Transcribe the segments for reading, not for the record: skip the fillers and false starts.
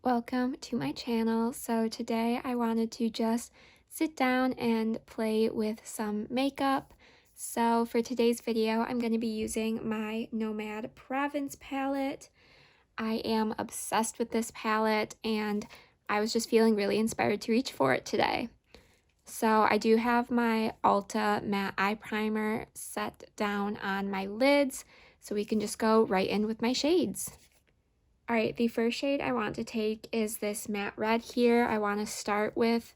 Welcome to my channel. So today I wanted to just sit down and play with some makeup. So for today's video, I'm going to be using my Nomad Provence palette. I am obsessed with this palette and I was just feeling really inspired to reach for it today. So I do have my Ulta matte eye primer set down on my lids, so we can just go right in with my shades. Alright, the first shade I want to take is this matte red here. I want to start with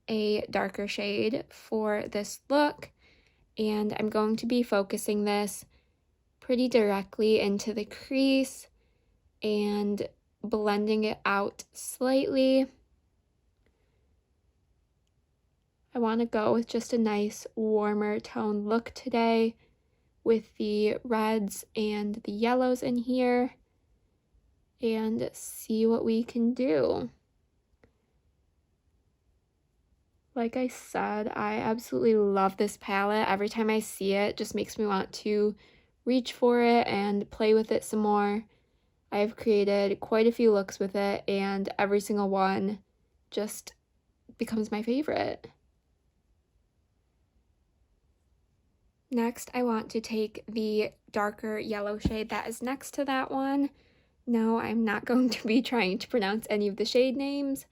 a darker shade for this look, and I'm going to be focusing this pretty directly into the crease and blending it out slightly. I want to go with just a nice warmer tone look today with the reds and the yellows in here and see what we can do. Like I said, I absolutely love this palette. Every time I see it, it just makes me want to reach for it and play with it some more. I've created quite a few looks with it, and every single one just becomes my favorite. Next, I want to take the darker yellow shade that is next to that one. No, I'm not going to be trying to pronounce any of the shade names.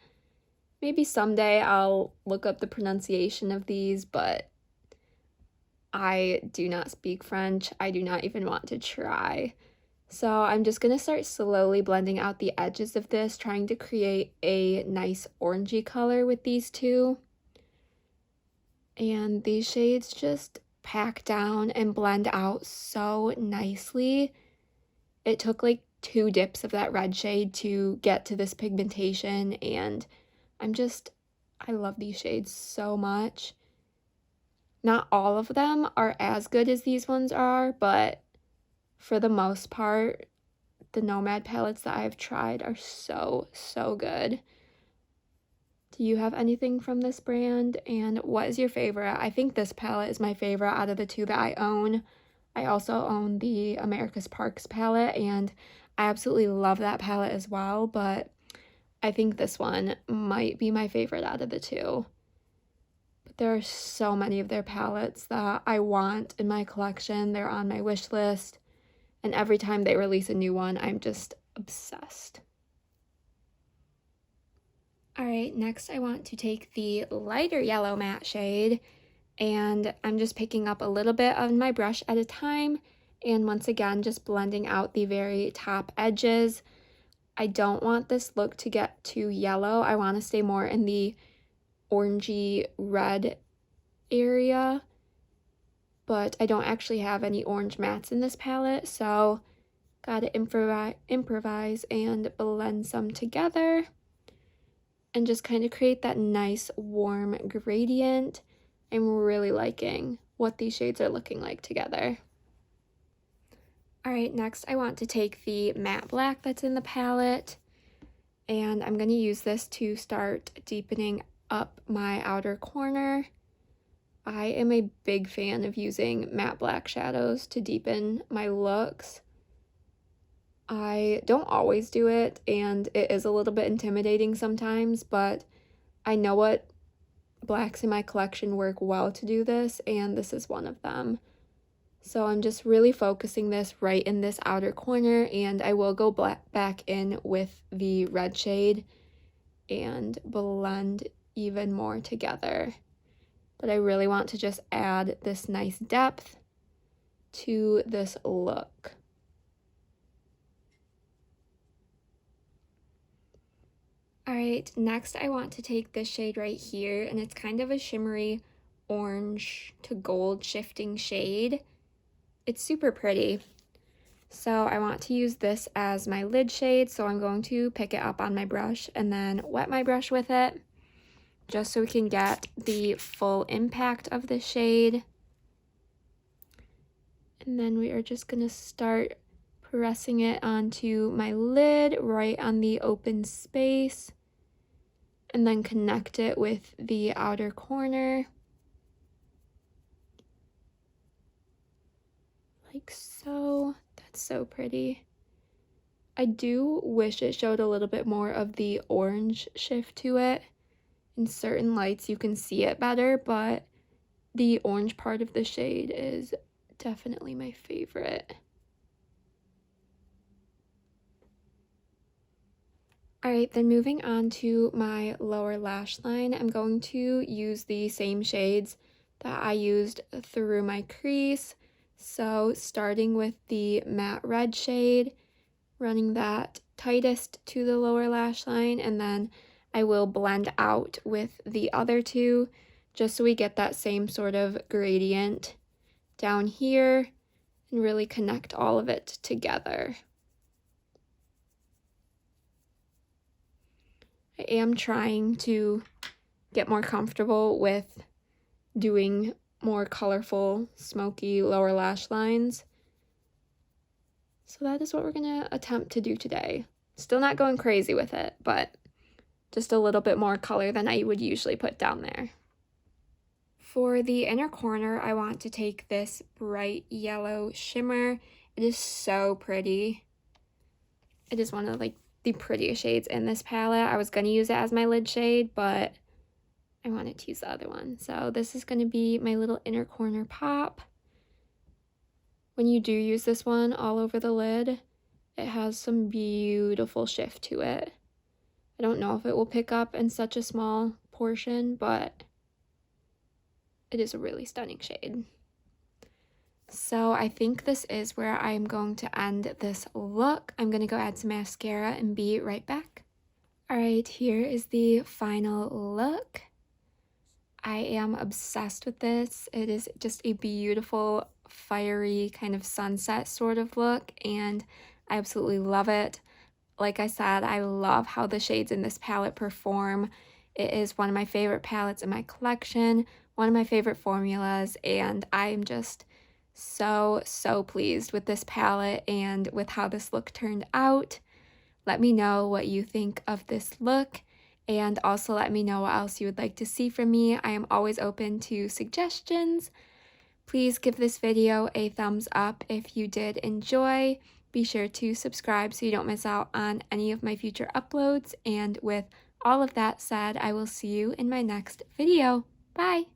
Maybe someday I'll look up the pronunciation of these, but I do not speak French. I do not even want to try. So I'm just going to start slowly blending out the edges of this, trying to create a nice orangey color with these two. And these shades just pack down and blend out so nicely. It took like 2 dips of that red shade to get to this pigmentation, and I love these shades so much. Not all of them are as good as these ones are, but for the most part, the Nomad palettes that I've tried are so good. Do you have anything from this brand, and what is your favorite? I think this palette is my favorite out of the 2 that I own. I also own the America's Parks palette, and I absolutely love that palette as well, but I think this one might be my favorite out of the 2. But there are so many of their palettes that I want in my collection. They're on my wish list, and every time they release a new one, I'm just obsessed. Alright, next I want to take the lighter yellow matte shade, and I'm just picking up a little bit on my brush at a time, and once again just blending out the very top edges. I don't want this look to get too yellow. I want to stay more in the orangey red area, but I don't actually have any orange mattes in this palette, so gotta improvise and blend some together and just kind of create that nice warm gradient. I'm really liking what these shades are looking like together. Alright, next I want to take the matte black that's in the palette, and I'm going to use this to start deepening up my outer corner. I am a big fan of using matte black shadows to deepen my looks. I don't always do it, and it is a little bit intimidating sometimes, but I know what blacks in my collection work well to do this, and this is one of them. So I'm just really focusing this right in this outer corner, and I will go back in with the red shade and blend even more together. But I really want to just add this nice depth to this look. Alright, next I want to take this shade right here, and it's kind of a shimmery orange to gold shifting shade. It's super pretty. So I want to use this as my lid shade, so I'm going to pick it up on my brush and then wet my brush with it, just so we can get the full impact of the shade. And then we are just going to start pressing it onto my lid right on the open space, and then connect it with the outer corner, like so. That's so pretty. I do wish it showed a little bit more of the orange shift to it. In certain lights you can see it better, but the orange part of the shade is definitely my favorite. Alright, then moving on to my lower lash line, I'm going to use the same shades that I used through my crease. So starting with the matte red shade, running that tightest to the lower lash line, and then I will blend out with the other two just so we get that same sort of gradient down here and really connect all of it together. I am trying to get more comfortable with doing more colorful, smoky lower lash lines. So that is what we're gonna attempt to do today. Still not going crazy with it, but just a little bit more color than I would usually put down there. For the inner corner, I want to take this bright yellow shimmer. It is so pretty. It is one of like the prettiest shades in this palette. I was going to use it as my lid shade, but I wanted to use the other one. So this is going to be my little inner corner pop. When you do use this one all over the lid, it has some beautiful shift to it. I don't know if it will pick up in such a small portion, but it is a really stunning shade. So I think this is where I'm going to end this look. I'm going to go add some mascara and be right back. Alright, here is the final look. I am obsessed with this. It is just a beautiful, fiery kind of sunset sort of look, and I absolutely love it. Like I said, I love how the shades in this palette perform. It is one of my favorite palettes in my collection, one of my favorite formulas, and I'm just so pleased with this palette and with how this look turned out. Let me know what you think of this look, and also let me know what else you would like to see from me. I am always open to suggestions. Please give this video a thumbs up if you did enjoy. Be sure to subscribe so you don't miss out on any of my future uploads. And with all of that said, I will see you in my next video. Bye!